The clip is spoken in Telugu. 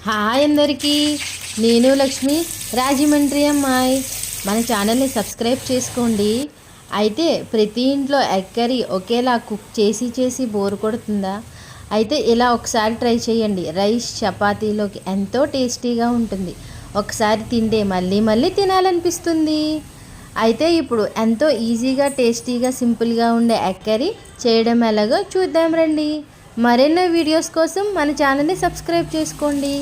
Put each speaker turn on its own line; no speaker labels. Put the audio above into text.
హాయ్ అందరికీ, నేను లక్ష్మి రాజమండ్రి అమ్మాయి. మన ఛానల్ని సబ్స్క్రైబ్ చేసుకోండి. అయితే ప్రతి ఇంట్లో ఎగ్ కర్రీ ఒకేలా కుక్ చేసి బోర్ కొడుతుందా? అయితే ఇలా ఒకసారి ట్రై చేయండి. రైస్ చపాతీలోకి ఎంతో టేస్టీగా ఉంటుంది. ఒకసారి తింటే మళ్ళీ మళ్ళీ తినాలనిపిస్తుంది. అయితే ఇప్పుడు ఎంతో ఈజీగా టేస్టీగా సింపుల్గా ఉండే ఎగ్ కర్రీ చేయడం ఎలాగో చూద్దాం రండి. మరెన్నో వీడియోస్ కోసం మన ఛానల్ని సబ్స్క్రైబ్ చేసుకోండి.